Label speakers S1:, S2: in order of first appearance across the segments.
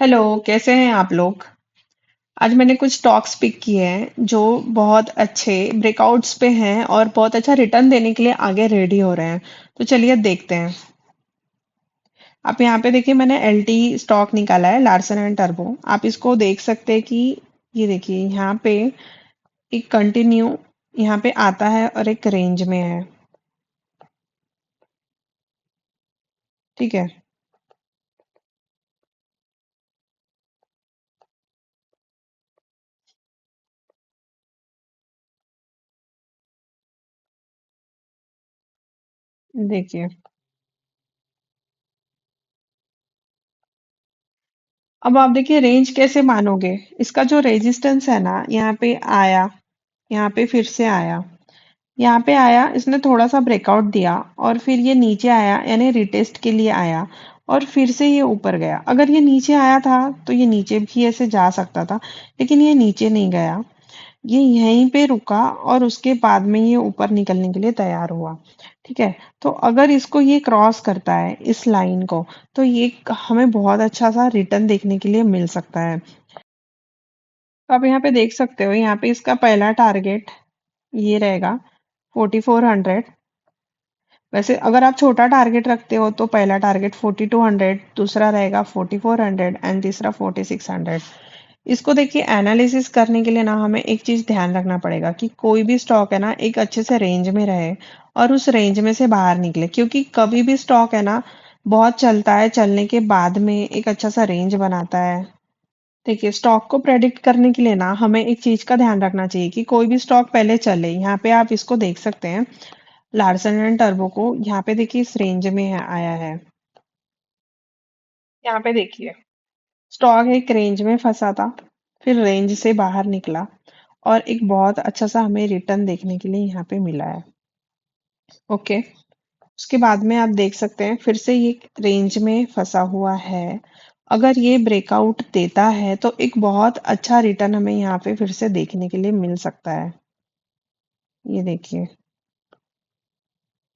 S1: Hello, कैसे हैं आप लोग? आज मैंने कुछ स्टॉक्स पिक किए हैं जो बहुत अच्छे ब्रेकआउट्स पे हैं और बहुत अच्छा रिटर्न देने के लिए आगे रेडी हो रहे हैं। तो चलिए देखते हैं। आप यहाँ पे देखिए, मैंने एलटी स्टॉक निकाला है, लार्सन एंड टर्बो। आप इसको देख सकते हैं कि ये देखिए यहाँ पे एक कंटिन्यू यहाँ पे आता है और एक रेंज में है। ठीक है, देखिए। अब आप देखिए रेंज कैसे मानोगे? इसका जो रेजिस्टेंस है ना, यहाँ पे आया, यहाँ पे फिर से आया, यहाँ पे आया, इसने थोड़ा-सा ब्रेकआउट दिया और फिर ये नीचे आया, यानी रिटेस्ट के लिए आया और फिर से ये ऊपर गया। अगर ये नीचे आया था, तो ये नीचे भी ऐसे जा सकता था, लेकिन ये नीचे नहीं गया। ये यहीं पे रुका और उसके बाद में ये ऊपर निकलने के लिए तैयार हुआ। ठीक है? तो अगर इसको ये क्रॉस करता है, इस लाइन को, तो ये हमें बहुत अच्छा-सा रिटर्न देखने के लिए मिल सकता है। तो आप यहाँ पे देख सकते हो, यहाँ पे इसका पहला टारगेट ये रहेगा 4400। वैसे अगर आप छोटा टारगेट रखते हो तो पहला टारगेट 4200, दूसरा रहेगा 4400 एंड तीसरा 4600। इसको देखिए, एनालिसिस करने के लिए ना हमें एक चीज ध्यान रखना पड़ेगा कि कोई भी स्टॉक है ना एक अच्छे से रेंज में रहे और उस रेंज में से बाहर निकले, क्योंकि कभी भी स्टॉक है ना बहुत चलता है, चलने के बाद में एक अच्छा सा रेंज बनाता है। देखिए, स्टॉक को प्रेडिक्ट करने के लिए ना हमें एक चीज का ध्यान रखना चाहिए कि कोई भी स्टॉक पहले चले। यहाँ पे आप इसको देख सकते हैं, लार्सन एंड टर्बो को यहाँ पे देखिए इस रेंज में आया है। यहाँ पे देखिए, स्टॉक एक रेंज में फंसा था, फिर रेंज से बाहर निकला और एक बहुत अच्छा सा हमें रिटर्न देखने के लिए यहाँ पे मिला है। ओके, उसके बाद में आप देख सकते हैं फिर से ये रेंज में फंसा हुआ है। अगर ये ब्रेकआउट देता है तो एक बहुत अच्छा रिटर्न हमें यहाँ पे फिर से देखने के लिए मिल सकता है। ये देखिए,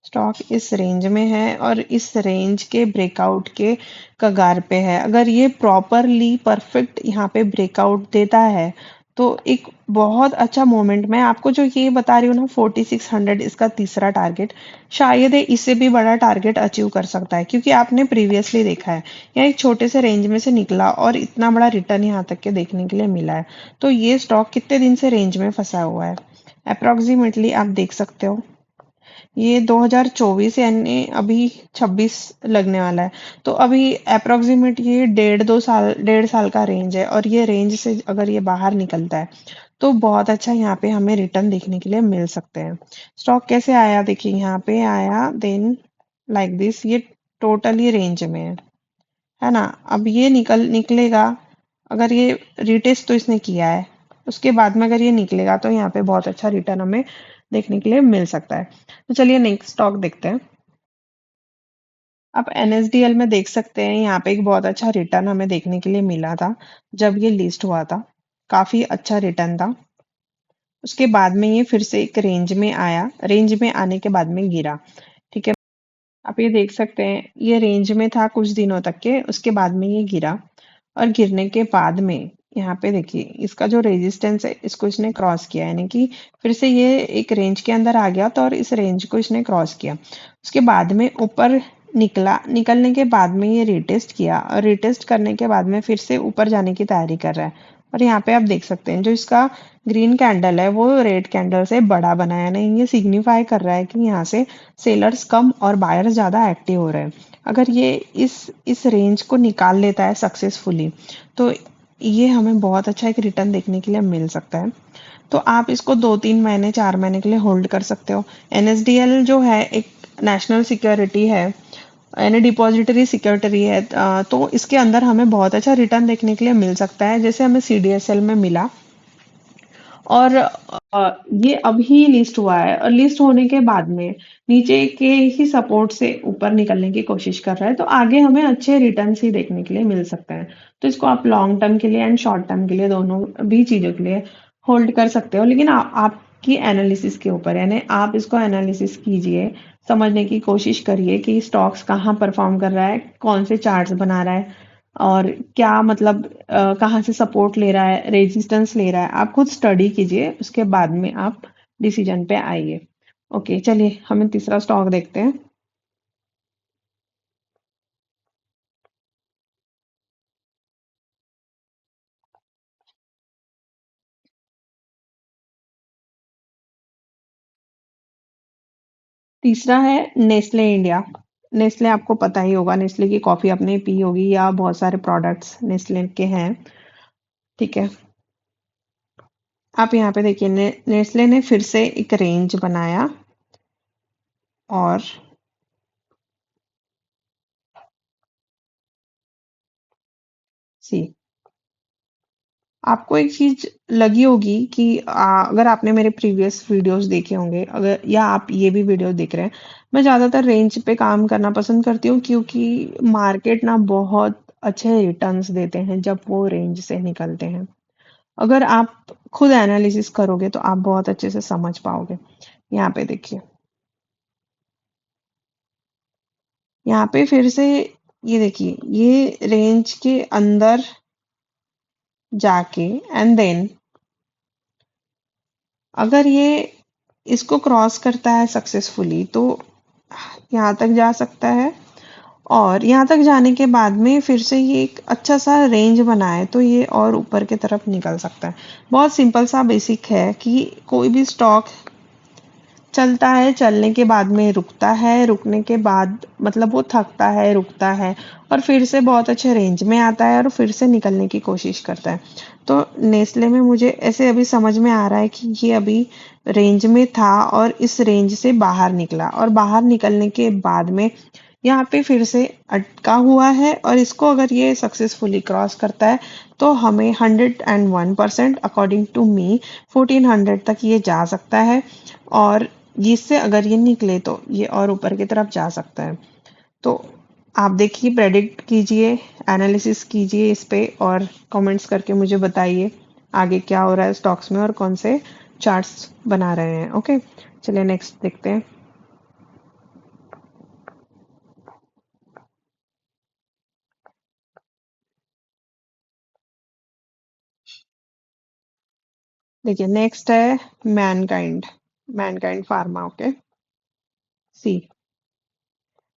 S1: स्टॉक इस रेंज में है और इस रेंज के ब्रेकआउट के कगार पे है। अगर ये प्रॉपरली परफेक्ट यहाँ पे ब्रेकआउट देता है तो एक बहुत अच्छा मोमेंट, मैं आपको जो ये बता रही हूँ ना 4600, इसका तीसरा टारगेट, शायद ये इससे भी बड़ा टारगेट अचीव कर सकता है, क्योंकि आपने प्रीवियसली देखा है यहाँ एक छोटे से रेंज में से निकला और इतना बड़ा रिटर्न यहाँ तक के देखने के लिए मिला है। तो ये स्टॉक कितने दिन से रेंज में फंसा हुआ है? अप्रोक्सीमेटली आप देख सकते हो, ये 2024 यानी अभी 26 लगने वाला है। तो अभी अप्रोक्सीमेट ये 1.5 2 साल का रेंज है और ये रेंज से अगर ये बाहर निकलता है तो बहुत अच्छा यहाँ पे हमें रिटर्न देखने के लिए मिल सकते हैं। स्टॉक कैसे आया देखिए, यहाँ पे आया, देन लाइक दिस, ये टोटली रेंज में है ना। अब ये निकलेगा, अगर ये रिटेस्ट तो इसने किया है, उसके बाद में अगर ये निकलेगा तो यहाँ पे बहुत अच्छा रिटर्न हमें देखने के लिए मिल सकता है। तो चलिए नेक्स्ट स्टॉक देखते हैं। आप एनएसडीएल में देख सकते हैं, यहाँ पे एक बहुत अच्छा रिटर्न हमें देखने के लिए मिला था जब ये लिस्ट हुआ था। काफी अच्छा रिटर्न था। उसके बाद में ये फिर से एक रेंज में आया, रेंज में आने के बाद में गिरा। ठीक है, आप ये देख सकते हैं, ये रेंज में था कुछ दिनों तक के, उसके बाद में ये गिरा और गिरने के बाद में यहाँ पे देखिए इसका जो रेजिस्टेंस है इसको इसने क्रॉस किया, यानी कि फिर से ये एक रेंज के अंदर आ गया था और इस रेंज को इसने क्रॉस किया। उसके बाद में ऊपर निकला, निकलने के बाद में ये रिटेस्ट किया और रिटेस्ट करने के बाद में फिर से ऊपर जाने की तैयारी कर रहा है। और यहाँ पे आप देख सकते हैं जो इसका ग्रीन कैंडल है वो रेड कैंडल से बड़ा बना है, यानी ये सिग्निफाई कर रहा है कि यहाँ से सेलर्स कम और बायर्स ज्यादा एक्टिव हो रहे हैं। अगर ये इस रेंज को निकाल लेता है सक्सेसफुली तो ये हमें बहुत अच्छा एक रिटर्न देखने के लिए मिल सकता है। तो आप इसको 2 3 महीने 4 महीने के लिए होल्ड कर सकते हो। एनएसडीएल जो है एक नेशनल सिक्योरिटी है, यानी डिपॉजिटरी सिक्योरिटी है, तो इसके अंदर हमें बहुत अच्छा रिटर्न देखने के लिए मिल सकता है, जैसे हमें सीडीएसएल में मिला। और ये अभी लिस्ट हुआ है और लिस्ट होने के बाद में नीचे के ही सपोर्ट से ऊपर निकलने की कोशिश कर रहा है, तो आगे हमें अच्छे रिटर्न ही देखने के लिए मिल सकते हैं। तो इसको आप लॉन्ग टर्म के लिए एंड शॉर्ट टर्म के लिए दोनों भी चीजों के लिए होल्ड कर सकते हो, लेकिन आपकी एनालिसिस के ऊपर, यानी आप इसको एनालिसिस कीजिए, समझने की कोशिश करिए कि स्टॉक्स कहाँ परफॉर्म कर रहा है, कौन से चार्ट्स बना रहा है, और क्या मतलब कहाँ से सपोर्ट ले रहा है, रेजिस्टेंस ले रहा है, आप खुद स्टडी कीजिए, उसके बाद में आप डिसीजन पे आइए। ओके, चलिए हमें तीसरा स्टॉक देखते हैं। तीसरा है नेस्ले इंडिया। नेस्ले आपको पता ही होगा, नेस्ले की कॉफी आपने पी होगी या बहुत सारे प्रोडक्ट्स नेस्ले के हैं। ठीक है, आप यहाँ पे देखिए नेस्ले ने फिर से एक रेंज बनाया और सी आपको एक चीज लगी होगी कि अगर आपने मेरे प्रीवियस वीडियोस देखे होंगे, अगर या आप ये भी वीडियो देख रहे हैं, मैं ज्यादातर रेंज पे काम करना पसंद करती हूँ क्योंकि मार्केट ना बहुत अच्छे रिटर्न्स देते हैं जब वो रेंज से निकलते हैं। अगर आप खुद एनालिसिस करोगे तो आप बहुत अच्छे से समझ पाओगे। यहाँ पे देखिए, यहाँ पे फिर से ये देखिए, ये रेंज के अंदर जाके एंड देन अगर ये इसको क्रॉस करता है सक्सेसफुली तो यहाँ तक जा सकता है, और यहाँ तक जाने के बाद में फिर से ये एक अच्छा सा रेंज बनाए तो ये और ऊपर की तरफ निकल सकता है। बहुत सिंपल सा बेसिक है कि कोई भी स्टॉक चलता है, चलने के बाद में रुकता है, रुकने के बाद मतलब वो थकता है, रुकता है और फिर से बहुत अच्छे रेंज में आता है और फिर से निकलने की कोशिश करता है। तो नेस्ले में मुझे ऐसे अभी समझ में आ रहा है कि ये अभी रेंज में था और इस रेंज से बाहर निकला और बाहर निकलने के बाद में यहाँ पे फिर से अटका हुआ है, और इसको अगर ये सक्सेसफुली क्रॉस करता है तो हमें 101% अकॉर्डिंग टू मी 1400 तक ये जा सकता है, और इससे अगर ये निकले तो ये और ऊपर की तरफ जा सकता है। तो आप देखिए, प्रेडिक्ट कीजिए, एनालिसिस कीजिए इस पे और कमेंट्स करके मुझे बताइए आगे क्या हो रहा है स्टॉक्स में और कौन से चार्ट्स बना रहे हैं। ओके, चलिए नेक्स्ट देखते हैं। देखिए नेक्स्ट है मैनकाइंड, मैनकाइंड फार्मा। ओके, सी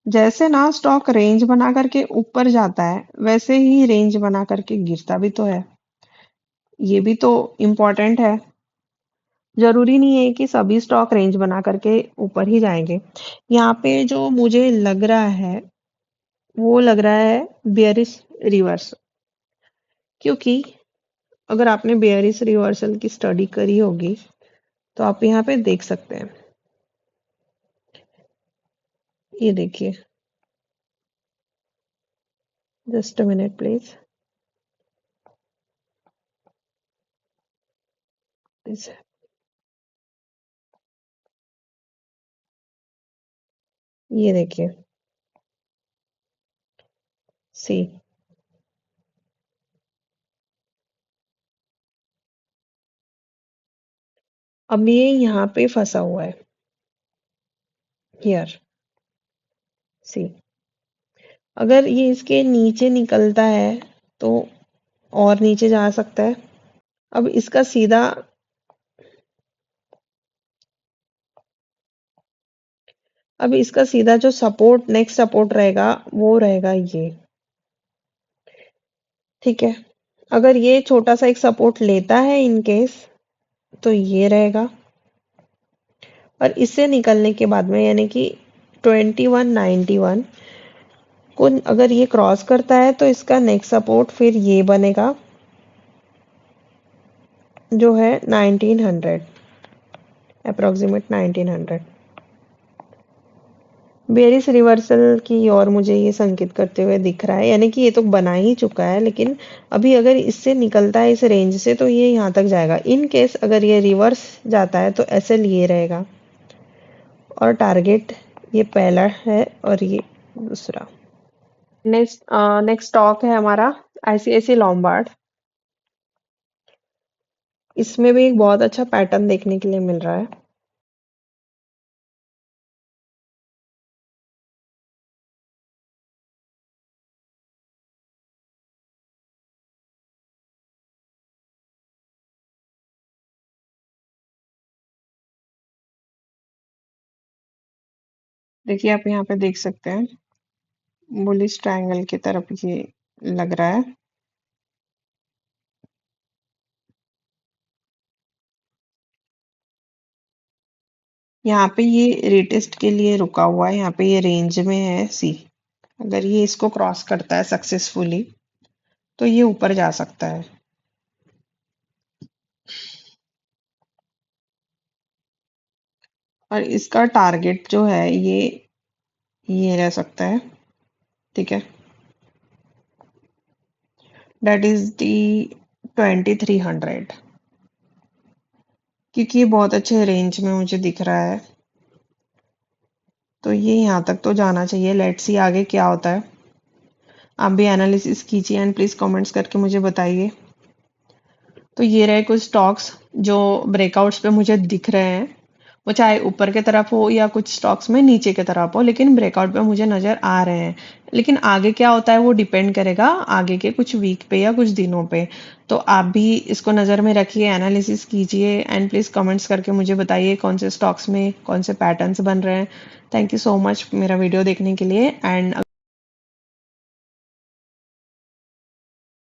S1: जैसे ना स्टॉक रेंज बना करके ऊपर जाता है वैसे ही रेंज बना करके गिरता भी तो है, ये भी तो इम्पोर्टेंट है। जरूरी नहीं है कि सभी स्टॉक रेंज बना करके ऊपर ही जाएंगे। यहाँ पे जो मुझे लग रहा है वो लग रहा है बेयरिश रिवर्स, क्योंकि अगर आपने बेयरिश रिवर्सल की स्टडी करी होगी तो आप यहाँ पे देख सकते हैं। ये देखिए, जस्ट अ मिनट प्लीज। ये देखिए, सी अब ये यहाँ पे फंसा हुआ है, हियर, सी अगर ये इसके नीचे निकलता है तो और नीचे जा सकता है। अब इसका सीधा अब इसका सीधा जो सपोर्ट, नेक्स्ट सपोर्ट रहेगा वो रहेगा ये। ठीक है, अगर ये छोटा सा एक सपोर्ट लेता है इन केस तो ये रहेगा, और इससे निकलने के बाद में यानी कि 2191 को अगर ये क्रॉस करता है तो इसका नेक्स्ट सपोर्ट फिर ये बनेगा जो है 1900, अप्रोक्सीमेट 1900। बेरिस रिवर्सल की और मुझे ये संकेत करते हुए दिख रहा है, यानी कि ये तो बना ही चुका है, लेकिन अभी अगर इससे निकलता है इस रेंज से तो ये यहाँ तक जाएगा। इन केस अगर ये रिवर्स जाता है तो ऐसे लिए रहेगा, और टारगेट ये पहला है और ये दूसरा। नेक्स्ट नेक्स्ट स्टॉक है हमारा आईसीआईसी लॉम्बार्ड। इसमें भी एक बहुत अच्छा पैटर्न देखने के लिए मिल रहा है। देखिए आप यहाँ पे देख सकते हैं बुलिश ट्रायंगल की तरफ ये लग रहा है। यहाँ पे ये रिटेस्ट के लिए रुका हुआ है, यहाँ पे ये रेंज में है सी। अगर ये इसको क्रॉस करता है सक्सेसफुली तो ये ऊपर जा सकता है। और इसका टारगेट जो है ये रह सकता है। ठीक है, दैट इज दी 2300, क्योंकि ये बहुत अच्छे रेंज में मुझे दिख रहा है। तो ये यहाँ तक तो जाना चाहिए। लेट्स सी आगे क्या होता है। आप भी एनालिसिस कीजिए एंड प्लीज कमेंट्स करके मुझे बताइए। तो ये रहे कुछ स्टॉक्स जो ब्रेकआउट्स पे मुझे दिख रहे हैं। वो चाहे ऊपर की तरफ हो या कुछ स्टॉक्स में नीचे की तरफ हो, लेकिन ब्रेकआउट पे मुझे नजर आ रहे हैं। लेकिन आगे क्या होता है वो डिपेंड करेगा आगे के कुछ वीक पे या कुछ दिनों पे। तो आप भी इसको नज़र में रखिए, एनालिसिस कीजिए एंड प्लीज कमेंट्स करके मुझे बताइए कौन से स्टॉक्स में कौन से पैटर्न्स बन रहे हैं। थैंक यू सो मच मेरा वीडियो देखने के लिए। एंड